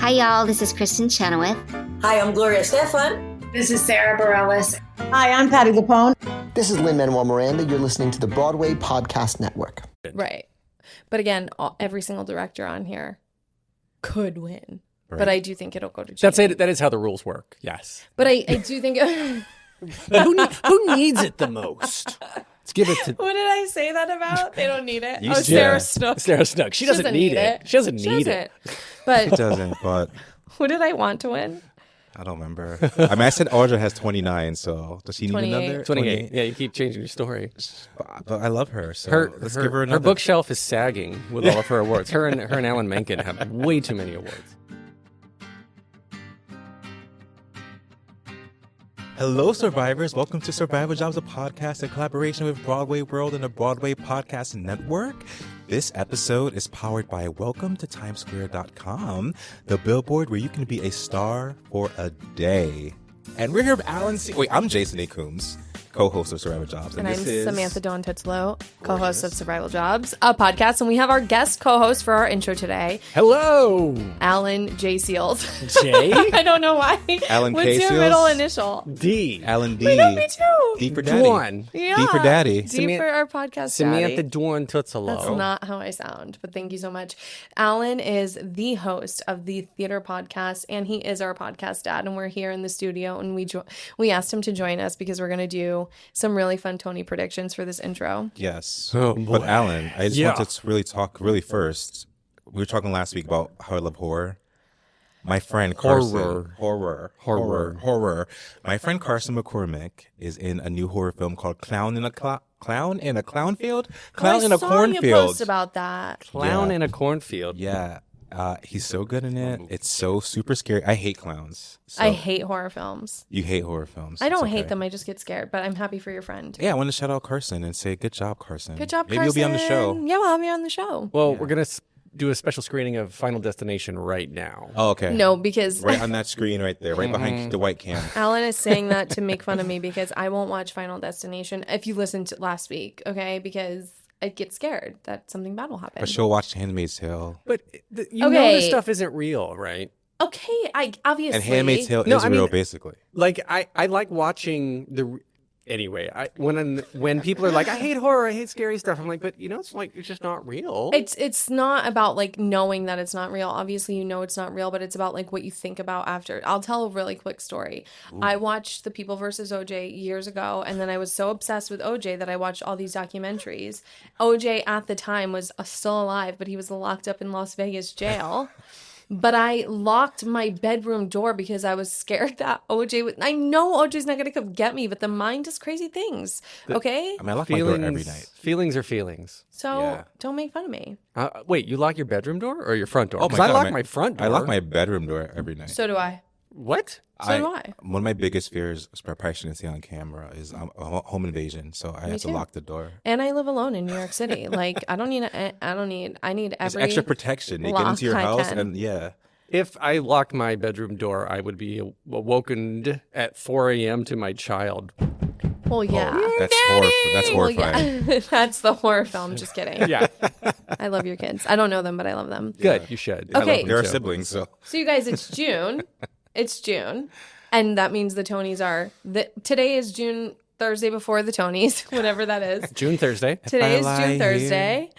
Hi, y'all. This is Kristen Chenoweth. Hi, I'm Gloria Stefan. This is Sarah Bareilles. Hi, I'm Patti LuPone. This is Lin-Manuel Miranda. You're listening to the Broadway Podcast Network. Right. But again, every single director on here could win. Right. But I do think it'll go to Jamie. That's it. That is how the rules work. Yes. But I do think... But who needs it the most? Let's give it to... What did I say that about? They don't need it. Sarah Snook. Sarah Snook. She doesn't need it. She doesn't need it. But It doesn't, but who did I want to win? I don't remember. I mean, I said Audra has 29, so does she need 28. another? 28. Yeah, you keep changing your story. But I love her, so let's give her another. Her bookshelf is sagging with all of her awards. Her and Alan Menken have way too many awards. Hello, survivors. Welcome to Survival Jobs, a podcast in collaboration with Broadway World and the Broadway Podcast Network. This episode is powered by WelcomeToTimesSquare.com, the billboard where you can be a star for a day. And we're here with I'm Jason A. Coombs, co-host of Survival Jobs. And this I'm is Samantha Tuozzolo, co-host of Survival Jobs, a podcast. And we have our guest co-host for our intro today, Hello, Alan J. Seals. Jay. I don't know why. Alan What's K. your Seals? middle initial? D. Alan D. Wait, no, me too. D for Daddy. Dwan. Yeah. D for Daddy. D for our podcast Samantha daddy. Dwan Tuozzolo. That's not how I sound, but thank you so much. Alan is the host of the theater podcast, and he is our podcast dad. And we're here in the studio, and we asked him to join us because we're going to do some really fun Tony predictions for this intro. Yes. Oh, boy. But Alan, I just Yeah. wanted to really talk first. We were talking last week about how I love horror. My friend Carson. Horror. My friend Carson McCormick is in a new horror film called Clown in a Clownfield? Clown in a I saw you Cornfield. post about that. Clown Yeah. in a cornfield. Yeah. He's so good in it. It's so super scary. I hate clowns. So I hate horror films. You hate horror films. I don't It's hate okay. them. I just get scared. But I'm happy for your friend. Yeah, I want to shout out Carson and say good job, Carson. Good job, Maybe Carson. you'll be on the show. Yeah, we'll have you on the show. Well, we're going to do a special screening of Final Destination right now. Oh, okay. No, because Right on that screen right there, right behind the white cam. Alan is saying that to make fun of me because I won't watch Final Destination if you listened to last week, okay? Because I get scared that something bad will happen. But she'll watch Handmaid's Tale. But you know this stuff isn't real, right? Okay, I obviously. And Handmaid's Tale No, is I real, mean- basically. Like I like watching the. Anyway, when people are like, I hate horror, I hate scary stuff, I'm like, but it's just not real. It's not about like knowing that it's not real. Obviously, you know it's not real, but it's about like what you think about after. I'll tell a really quick story. Ooh. I watched The People versus OJ years ago, and then I was so obsessed with OJ that I watched all these documentaries. OJ at the time was still alive, but he was locked up in Las Vegas jail. But I locked my bedroom door because I was scared that OJ would... I know OJ's not going to come get me, but the mind does crazy things, okay? I mean, I lock my door every night. Feelings are feelings. So don't make fun of me. Wait, you lock your bedroom door or your front door? Oh, Because my I God, lock my front door. I lock my bedroom door every night. So do I. What? So do I. One of my biggest fears, I probably shouldn't say on camera, is a home invasion. So I have to lock the door. And I live alone in New York City. Like, I need every... It's extra protection. You get into your house and If I locked my bedroom door, I would be awoken at 4 a.m. to my child. Well, yeah. That's horrifying. Well, yeah. That's the horror film. Just kidding. Yeah. I love your kids. I don't know them, but I love them. Good. You should. Okay. They're siblings, so. So you guys, it's June. It's June. And that means the Tonys are... Today is June... Thursday before the Tonys, whatever that is. June Thursday. Today is June Thursday.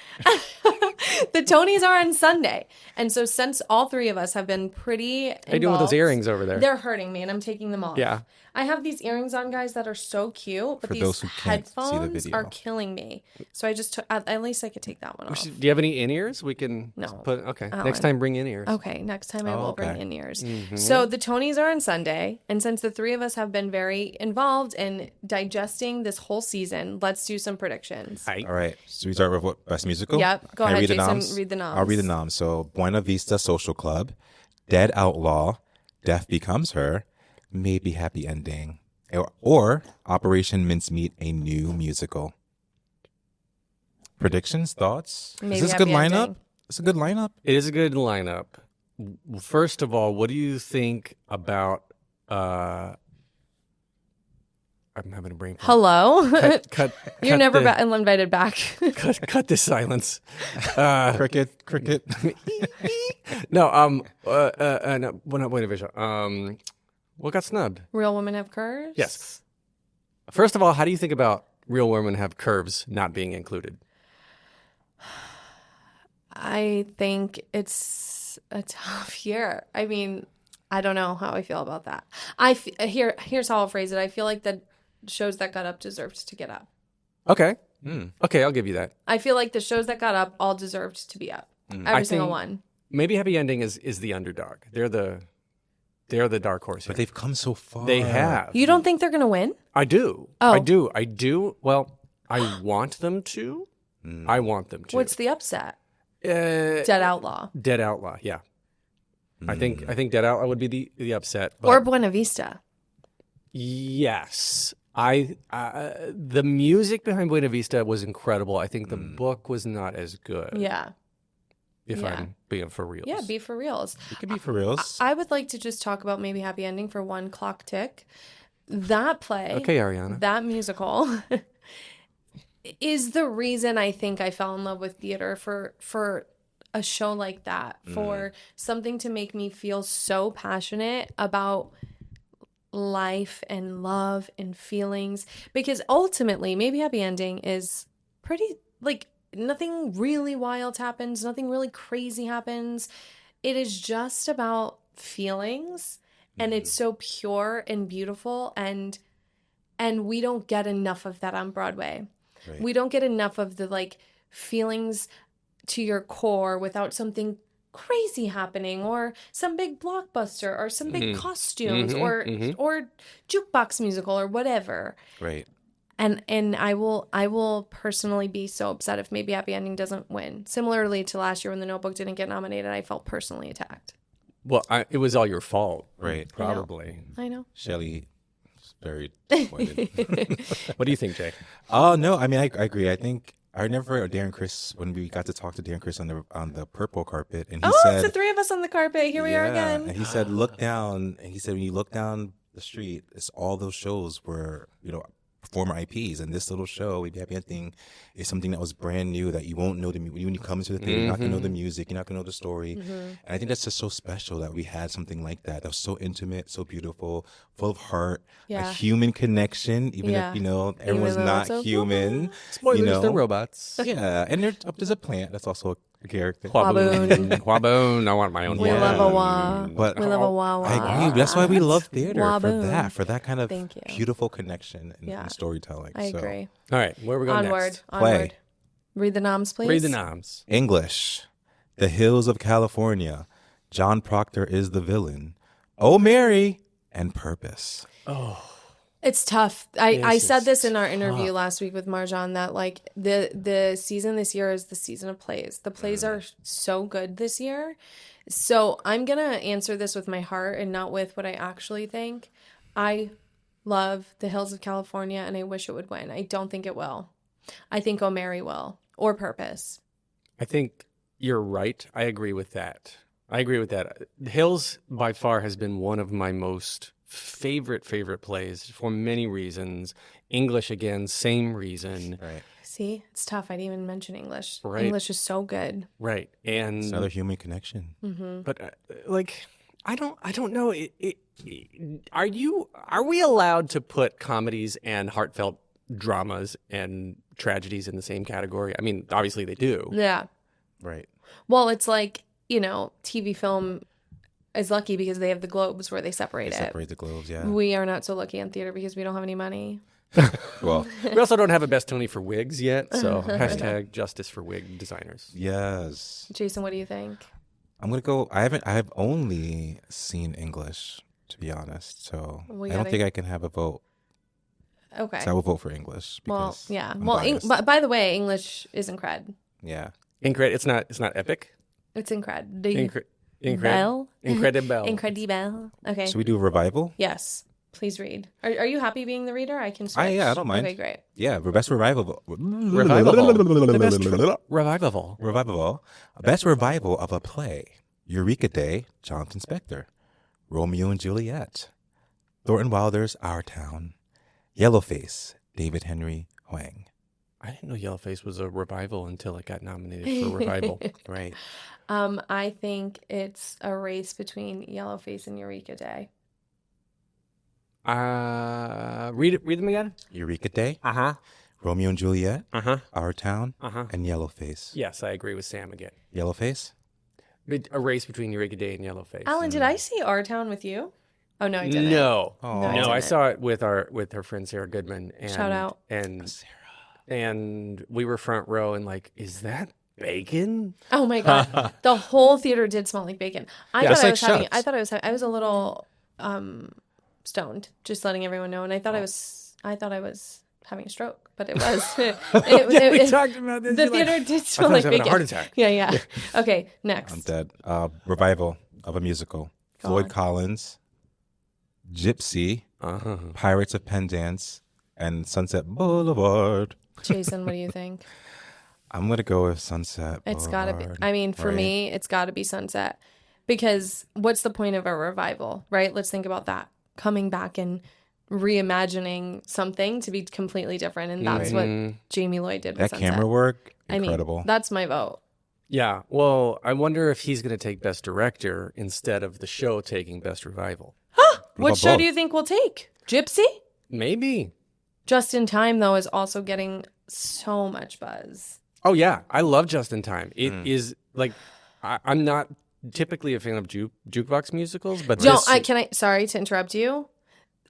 The Tonys are on Sunday. And so since all three of us have been pretty involved, How you doing with those earrings over there? They're hurting me and I'm taking them off. Yeah. I have these earrings on, guys, that are so cute, but For these those who can't see the headphones video. are killing me. So I just took, at least I could take that one off. Do you have any in-ears? We can No. put, okay. Alan. Next time, bring in-ears. Okay, next time I will bring okay. in-ears. Mm-hmm. So the Tonys are on Sunday, and since the three of us have been very involved in digesting this whole season, let's do some predictions. All right. So we start with what? Best musical? Yep. Go Can I ahead, read the Jason. noms? Read the noms. I'll read the noms. So Buena Vista Social Club, Dead Outlaw, Death Becomes Her, Maybe Happy Ending, or Operation Mincemeat, a new musical. Predictions? Thoughts? Maybe Is this a good Happy lineup? Ending. It's a good lineup? It is a good lineup. First of all, what do you think about... I I'm having a brain fart. Hello? Cut. You're never invited back. Cut this silence. Cricket. No, no, well, not Buena Vista. What got snubbed? Real Women Have Curves? Yes. First of all, how do you think about Real Women Have Curves not being included? I think it's a tough year. I mean, I don't know how I feel about that. Here's how I'll phrase it. I feel like the shows that got up deserved to get up. Okay. Okay, I'll give you that. I feel like the shows that got up all deserved to be up. Every single one. Maybe Happy Ending is the underdog. They're the dark horse here. But they've come so far. They have. You don't think they're going to win? I do. Oh. I do. Well, I want them to. I want them to. What's the upset? Dead Outlaw. Dead Outlaw, yeah. I think Dead Outlaw would be the upset. But Or Buena Vista. yes. The music behind Buena Vista was incredible. I think the book was not as good. Yeah. If I'm being for reals. Yeah, be for reals. It could be for reals. I would like to just talk about maybe Happy Ending for one clock tick. That play. Okay, Ariana. That musical is the reason I think I fell in love with theater for a show like that, for something to make me feel so passionate about life and love and feelings, because ultimately maybe Happy Ending is pretty, like, nothing really wild happens, nothing really crazy happens. It is just about feelings, and it's so pure and beautiful, and we don't get enough of that on Broadway. Right. We don't get enough of the, like, feelings to your core without something crazy happening, or some big blockbuster, or some big costumes, or jukebox musical, or whatever. Right. And I will personally be so upset if maybe Happy Ending doesn't win. Similarly to last year when The Notebook didn't get nominated, I felt personally attacked. Well, it was all your fault. Right. Probably. I know. Shelley is very disappointed. What do you think, Jay? Oh, no. I mean, I agree. I think I remember Darren Criss, when we got to talk to Darren Criss on the purple carpet, and he said, it's the three of us on the carpet. Here we are again. And he said, look down. And he said, when you look down the street, it's all those shows where, performer IPs, and this little show, Maybe Happy Ending, is something that was brand new that you won't know when you come into the theater. You're not gonna know the music, you're not gonna know the story, and I think that's just so special that we had something like that was so intimate, so beautiful, full of heart, a human connection, even if everyone's not so human. Spoilers, they're robots. Yeah, and there's a plant that's also a character. Waboon. Waboon. I want my own. We love a wah. But We love a wah wah. I agree. That's why we love theater, Waboon. for that kind of Thank you. beautiful connection and storytelling. I agree. All right, where are we going Onward. next? Onward. Read the noms, please. Read the noms. English, The Hills of California, John Proctor is the villain, Oh Mary, and Purpose. It's tough. I said is this in our interview last week with Marjan, that like the season this year is the season of plays. The plays are so good this year. So I'm going to answer this with my heart and not with what I actually think. I love The Hills of California, and I wish it would win. I don't think it will. I think Oh Mary will, or Purpose. I think you're right. I agree with that. The Hills, by far, has been one of my most favorite plays for many reasons. English, again, same reason. Right. See, it's tough. I didn't even mention English. Right. English is so good. Right. And It's another human connection. but I don't know. Are we allowed to put comedies and heartfelt dramas and tragedies in the same category? I mean, obviously they do. Yeah. Right. Well, it's like, TV film is lucky because they have the globes where they separate it. Separate the globes, yeah. We are not so lucky in theater because we don't have any money. Well, We also don't have a Best Tony for wigs yet, so hashtag justice for wig designers. yes. Jason, what do you think? I'm gonna go. I have only seen English, to be honest. So We I don't gotta- think I can have a vote. Okay. So I will vote for English. Well, Because yeah. I'm Well, biased. but by the way, English is incred. Yeah. It's not epic. It's incred. Do you Incredible. Incredible. Okay. Should we do a revival? Yes. Please read. Are you happy being the reader? I can switch. Yeah, I don't mind. Okay, great. Yeah, best revival. Revival. Revival. Best revival of a play. Eureka Day, Jonathan Spector. Romeo and Juliet. Thornton Wilder's Our Town. Yellowface, David Henry Hwang. I didn't know Yellowface was a revival until it got nominated for revival. Right. I think it's a race between Yellowface and Eureka Day. Read them again. Eureka Day, Uh-huh. Romeo and Juliet, Uh-huh. Our Town, Uh-huh. and Yellowface. Yes, I agree with Sam again. Yellowface? A race between Eureka Day and Yellowface. Alan, did I see Our Town with you? Oh, no, I didn't. No. Oh. No, I No, I didn't. saw it with her friend Sarah Goodman. And, Shout out. And we were front row and like, is that bacon? Oh my god, the whole theater did smell like bacon. I Yeah, thought it's I like was having. shucks. I thought I was a little stoned. Just letting everyone know, and I thought I was having a stroke, but it was. We talked about this. The You're like, theater did I smell thought I was like having bacon. a heart attack. Yeah. Okay, next. I'm dead. Revival of a musical. Go Floyd on. Collins, Gypsy, Uh-huh. Pirates of Penzance, and Sunset Boulevard. Jason, what do you think? I'm going to go with Sunset It's got to be. Boulevard. I mean, for Right. me, it's got to be Sunset, because what's the point of a revival, right? Let's think about that. Coming back and reimagining something to be completely different, and that's what Jamie Lloyd did with That Sunset. camera work, I mean, incredible. that's my vote. Yeah. Well, I wonder if he's going to take Best Director instead of the show taking Best Revival. What about show both? do you think will take? Gypsy? Maybe. Just in Time, though, is also getting so much buzz. Oh, yeah. I love Just in Time. It is like, I'm not typically a fan of jukebox musicals, but Sorry to interrupt you.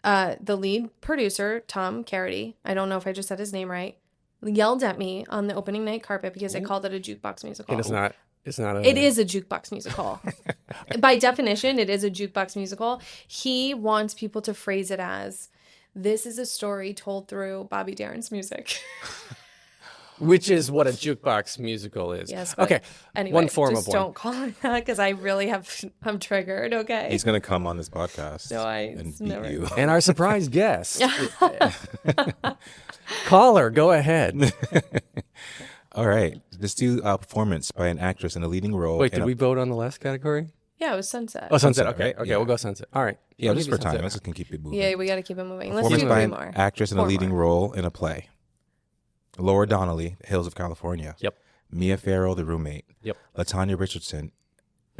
The lead producer, Tom Carity, I don't know if I just said his name right, yelled at me on the opening night carpet because I called it a jukebox musical. and it's not a... It is a jukebox musical. By definition, it is a jukebox musical. He wants people to phrase it as, this is a story told through Bobby Darin's music. Which is what a jukebox musical is. Yes. But Okay. Anyway, One form just of one. don't call it that, because I really I'm triggered. Okay. He's going to come on this podcast No, and beat never. you. And our surprise guest. Caller, go ahead. All right. Let's do a performance by an actress in a leading role. Wait, in did we vote on the last category? Yeah, it was Sunset. Oh, Sunset. Sunset, Okay. right? Okay, Yeah. we'll go Sunset. All right. Yeah, We'll just give for you time. Sunset. Let's just keep it moving. Yeah, we got to keep it moving. Let's do Performance by 3 an more. actress in a 4 leading more. role in a play. Laura Donnelly, Hills of California. Yep. Mia Farrow, The Roommate. Yep. LaTanya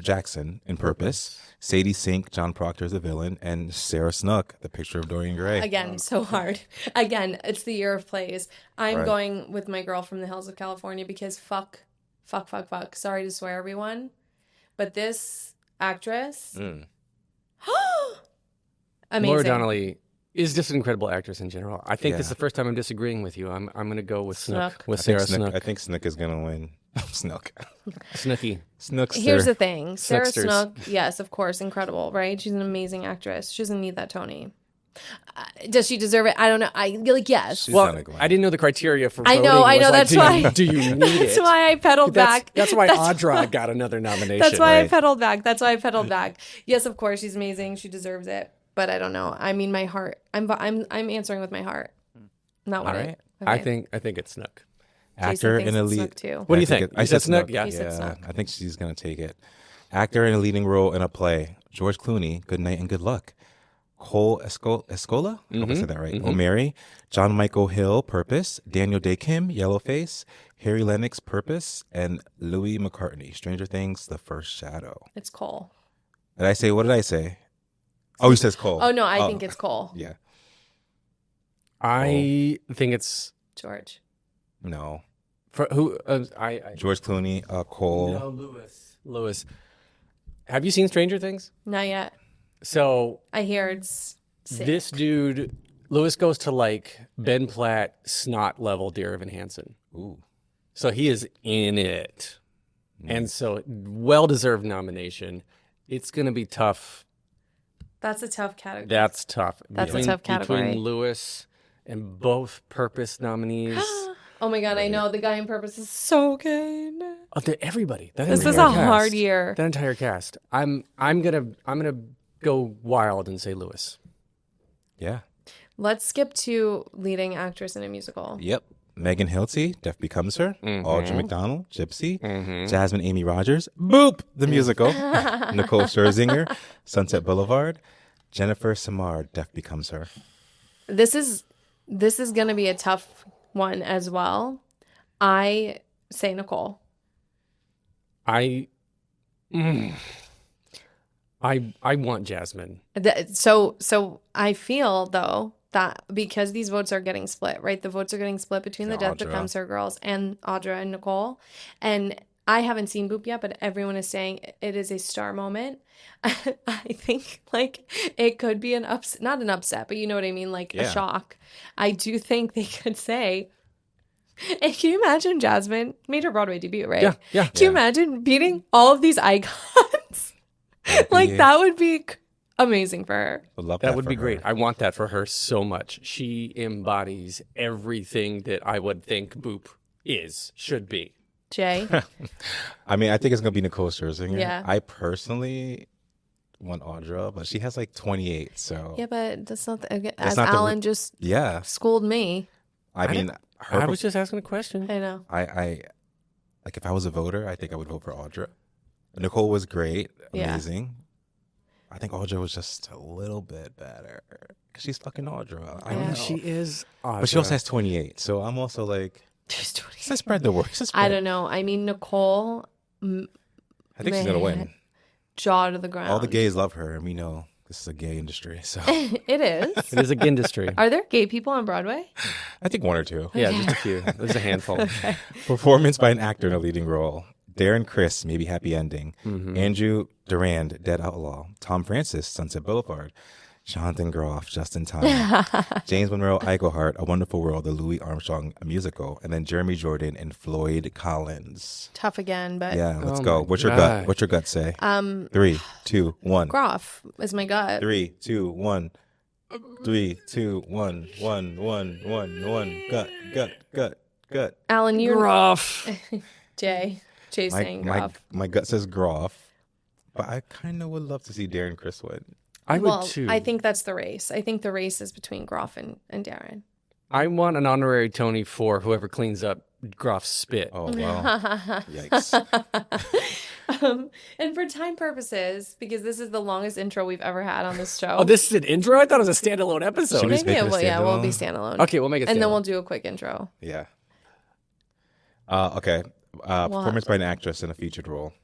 Jackson, in Purpose. Sadie Sink, John Proctor's The Villain. And Sarah Snook, The Picture of Dorian Gray. Again, so hard. Again, it's the year of plays. I'm Right. going with my girl from the hills of California because fuck. Sorry to swear, everyone. But this actress, amazing. Laura Donnelly is just an incredible actress in general. I think this is Yeah. the first time I'm disagreeing with you. I'm going to go with Snook. Snook. With I think Sarah Snook, Snook. I think Snook is going to win. Snook. Snooky. Snookster. Here's the thing. Sarah Snooksters. Snook, yes, of course, incredible, right? She's an amazing actress. She doesn't need that Tony. Does she deserve it? I don't know. Yes. She's Well, gonna go. I didn't know the criteria for I voting. know, was like, that's do you- why- Do you need it? That's why I pedaled back. That's why Audra got another nomination. That's why I right? pedaled back. Yes, of course, she's amazing. She deserves it. But I don't know. I mean, my heart. I'm answering with my heart. Not what All right. I think it's Snook. Actor thinks in a it's lead. Snook too. What do you I think? I You said said Snook? Snook. Yeah. You said Snook. I think she's going to take it. Actor in a leading role in a play. George Clooney, Good Night and Good Luck. Cole Escola? I hope I said that right. O'Mary. John Michael Hill, Purpose. Daniel Day Kim, Yellowface. Harry Lennox, Purpose. And Louis McCartney, Stranger Things, The First Shadow. It's Cole. What did I say? Oh, he says Cole. Oh, no, I think it's Cole. Yeah. I think it's George. No. for who? George Clooney, Cole. No, Lewis. Have you seen Stranger Things? Not yet. So I hear it's sick. this dude, Lewis, goes to like Ben Platt snot level Dear Evan Hansen. Ooh. So he is in it. And so well-deserved nomination. It's going to be tough. That's a tough category. That's tough. That's a tough category. Between Lewis and both Purpose nominees. Oh my God, I know. The guy in Purpose is so good. Oh, everybody. This is a hard year. That entire cast. I'm gonna go wild and say Lewis. Yeah. Let's skip to leading actress in a musical. Yep. Megan Hilty, Death Becomes Her. Audra McDonald, Gypsy. Jasmine Amy Rogers, Boop, the musical. Nicole Scherzinger, Sunset Boulevard. Jennifer Samar, Death Becomes Her. This is This is going to be a tough one as well. I say Nicole. I want Jasmine. So I feel though that because these votes are getting split, right? The votes are getting split between the Death Audra. Becomes Her girls and Audra and Nicole. And I haven't seen Boop yet, but everyone is saying it is a star moment. I think like it could be not an upset, but you know what I mean? Like a shock. I do think they could say, and can you imagine Jasmine made her Broadway debut, right? Yeah. Can you imagine beating all of these icons? Like that would be amazing for her. Would love That would for be her. great. I want that for her so much. She embodies everything that I would think Boop should be. Jay? I mean, I think it's gonna be Nicole Scherzinger. Yeah. I personally want Audra, but she has like 28. So Yeah, but that's not That's as not the Alan just yeah. schooled me. I mean, I was just asking a question. I know. I like if I was a voter, I think I would vote for Audra. Nicole was great, Yeah. amazing. I think Audra was just a little bit better because she's fucking Audra. I Yeah. know. She is Audra. But she also has 28, so I'm also like, She's 20. let's spread the word. I don't know. I mean, Nicole, I think she's gonna win. jaw to the ground. All the gays love her, and we know this is a gay industry. So It is. It is a industry. Are there gay people on Broadway? I think one or two. Yeah, just a few. There's a handful. Performance by an actor in a leading role. Darren Criss, Maybe Happy Ending. Mm-hmm. Andrew Durand, Dead Outlaw. Tom Francis, Sunset Boulevard. Jonathan Groff, Just in Time. James Monroe Iglehart, A Wonderful World, the Louis Armstrong musical. And then Jeremy Jordan and Floyd Collins. Tough again, but Yeah, let's Oh go. my What's your God. gut? What's your gut say? 3, 2, 1. Groff is my gut. 3, 2, 1. 3, 2, 1, 1, 1, 1, 1. Gut. Alan, you're Rough. Jay's saying Groff. My gut says Groff, but I kind of would love to see Darren Criss win. I would Well, too. I think that's the race. I think the race is between Groff and Darren. I want an honorary Tony for whoever cleans up Groff's spit. Oh, wow. Yikes. And for time purposes, because this is the longest intro we've ever had on this show. Oh, this is an intro? I thought it was a standalone episode. Should we maybe make it a we'll be standalone? standalone. Okay, we'll make it And then standalone. we'll do a quick intro. Yeah. Okay. Performance by an actress in a featured role.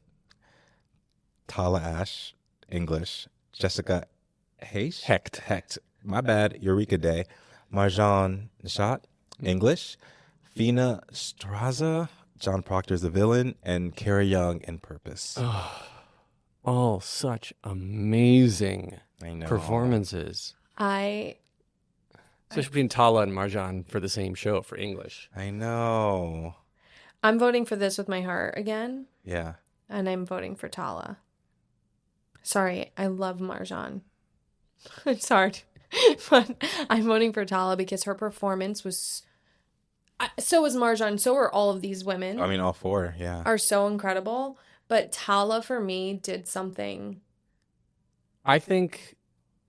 Tala Ash, English. Jessica Hecht. My bad. Eureka Day. Marjan Nishat, English. Fina Straza, John Proctor's the villain, and Kara Young in Purpose. All such amazing I know. performances. I Especially between Tala and Marjan for the same show for English. I know. I'm voting for this with my heart again, Yeah. and I'm voting for Tala. Sorry, I love Marjan. It's hard, but I'm voting for Tala because her performance was. So was Marjan. So were all of these women. I mean, all four. Yeah. Are so incredible, but Tala for me did something. I think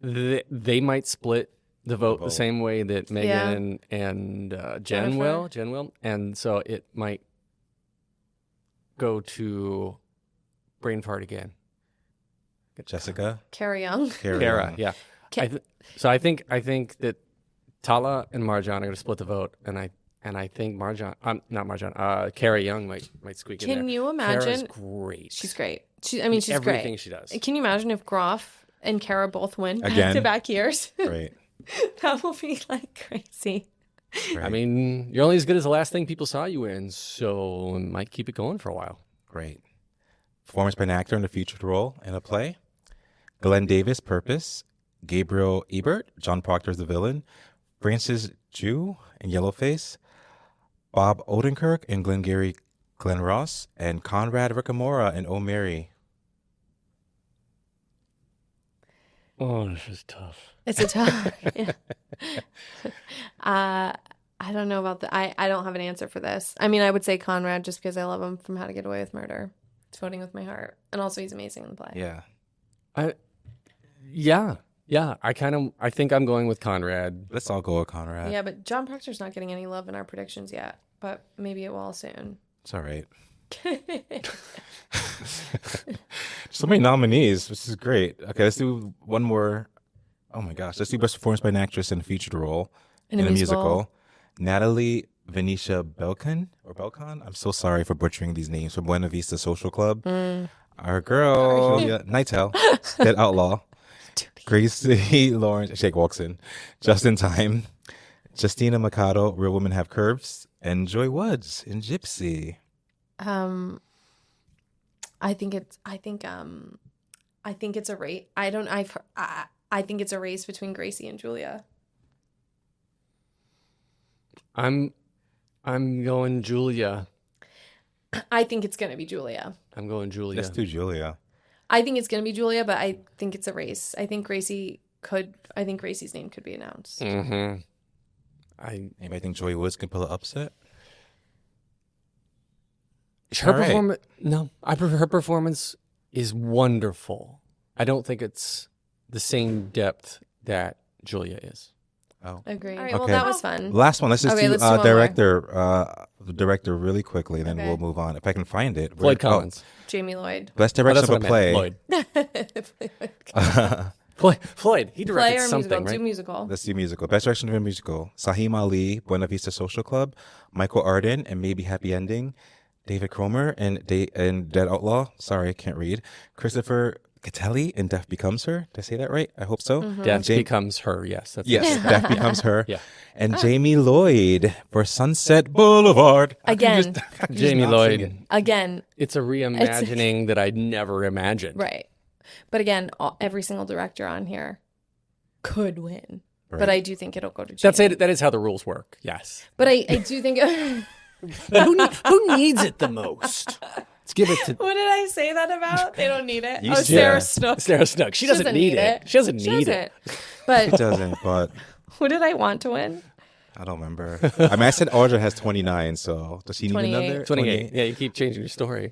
they might split the vote the same way that Megan and Jen will. And so it might go to Brain Fart again. Jessica. Kara Young. Kara, yeah. So I think that Tala and Marjan are going to split the vote, and I think Kara Young might squeak in there. Can you imagine? Kara's great. She's great. She's everything great. she does. Can you imagine if Groff and Kara both win Again? back-to-back years? Right. That will be like crazy. I mean, you're only as good as the last thing people saw you in, so it might keep it going for a while. Great. Performance by an actor in a featured role in a play. Glenn Davis, Purpose. Gabriel Ebert, John Proctor's the villain. Francis Jew in Yellowface. Bob Odenkirk in Glengarry Glen Ross. And Conrad Ricamora in Oh Mary. Oh, this is tough. It's a tough. Yeah. I don't know about I don't have an answer for this. I mean, I would say Conrad just because I love him from How to Get Away with Murder. It's voting with my heart, and also he's amazing in the play. Yeah. Yeah. I think I'm going with Conrad. Let's all go with Conrad. Yeah, but John Proctor's not getting any love in our predictions yet, but maybe it will soon. It's all right. So many nominees. This is great. Okay, let's do one more. Oh my gosh. Let's do best performance by an actress in a featured role. In a musical. Natalie Venetia Belkan. I'm so sorry for butchering these names. From Buena Vista Social Club. Our girl, Julia Nightel, Dead Outlaw. Gracie Lawrence, Shake walks in. Just in Time. Justina Mikado, Real Women Have Curves. And Joy Woods in Gypsy. I think it's a race. I think it's a race between Gracie and Julia. I'm going Julia. I think it's going to be Julia. I'm going Julia. Let's do Julia. I think it's going to be Julia, but I think it's a race. I think Gracie's name could be announced. Mm-hmm. Anybody think Joy Woods can pull an upset? Her performance, no, her performance is wonderful. I don't think it's the same depth that Julia is. Oh, agree. All right, okay. well, that was fun. Last one. Let's just do one more. director really quickly, then Okay. we'll move on. If I can find it. Floyd Collins. Jamie Lloyd. Best direction That's of a what I play. Lloyd. Floyd. He Play directed or something, musical? right? Do musical. Let's do musical. Best direction of a musical. Sahim Ali, Buena Vista Social Club, Michael Arden, and Maybe Happy Ending, David Cromer and Dead Outlaw. Sorry, I can't read. Christopher Catelli in Death Becomes Her. Did I say that right? I hope so. Death Becomes Her. Yes. That's Yes, Death Becomes Her. Yeah. And Jamie Lloyd for Sunset Boulevard. Again. Jamie Lloyd. Again. It's a reimagining that I'd never imagined. Right. But again, every single director on here could win. Right. But I do think it'll go to Jamie. That's it. That is how the rules work. Yes. But I do think... Who needs it the most? Let's give it to What did I say that about? They don't need it. You Sarah said- Snook. Sarah Snook. She doesn't need it. She doesn't need it. But It doesn't, but who did I want to win? I don't remember. I mean, I said Audra has 29, so does she need 28. another? 28. Yeah, you keep changing your story.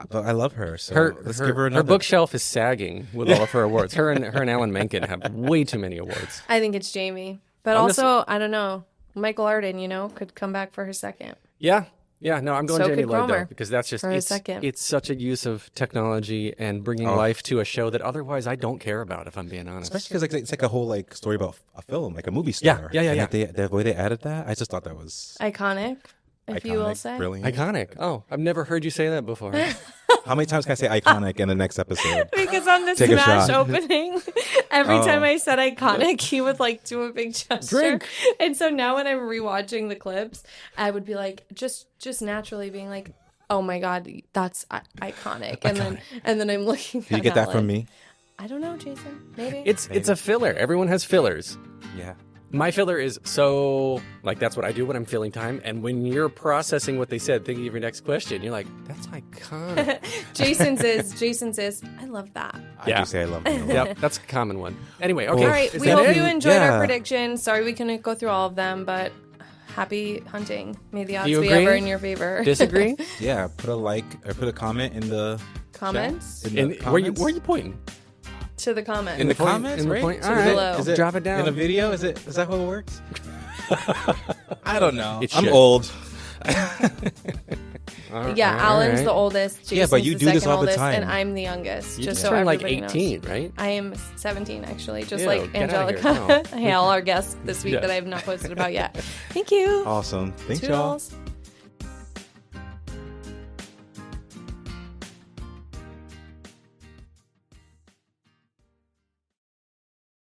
But I love her, so let's give her Her another. bookshelf is sagging with all of her awards. Her and Alan Menken have way too many awards. I think it's Jamie. But I'm also, I don't know. Michael Arden, could come back for his second. Yeah. Yeah, no, I'm going So Jamie could Lloyd though, Cromer because that's just for his second. it's such a use of technology and bringing life to a show that otherwise I don't care about, if I'm being honest. Especially because it's like a whole story about a film, like a movie star. Yeah. And the way they added that, I just thought that was Iconic, if you will iconic, say. brilliant. Iconic. Oh, I've never heard you say that before. How many times can I say iconic in the next episode? Because on the Take a Smash shot. opening, every time I said iconic, he would do a big gesture. Drink. And so now when I'm rewatching the clips, I would be just naturally being like, oh my God, that's iconic. And then I'm looking at Did you get that from me? I don't know, Jason. Maybe. It's a filler. Everyone has fillers. Yeah. My filler is so that's what I do when I'm filling time. And when you're processing what they said, thinking of your next question, you're like, that's iconic. Jason's is, I love that. I do say I love you. Yep, that's a common one. Anyway, okay. All right, is we that hope it? you enjoyed Yeah. our predictions. Sorry we couldn't go through all of them, but happy hunting. May the odds you be agree? ever in your favor. Disagree? Yeah, put a like or put a comment in the Comments? chat. In the Where comments. are you pointing? To the comments. In the point- comments, in the right? point- So all is right. it- Below. is it Drop it down. in a video? Is that how it works? I don't know. It I'm should. old. Yeah, Alan's right. the oldest. Jason's Yeah, but you the do this second all the oldest, time. and I'm the youngest. You just just so turned like everybody 18, knows. right? I am 17, actually, just Ew, like get outta here. Angelica. No. Hey, all our guests this week Yeah. that I have not posted about yet. Thank you. Awesome. Thanks, y'all. Toodles.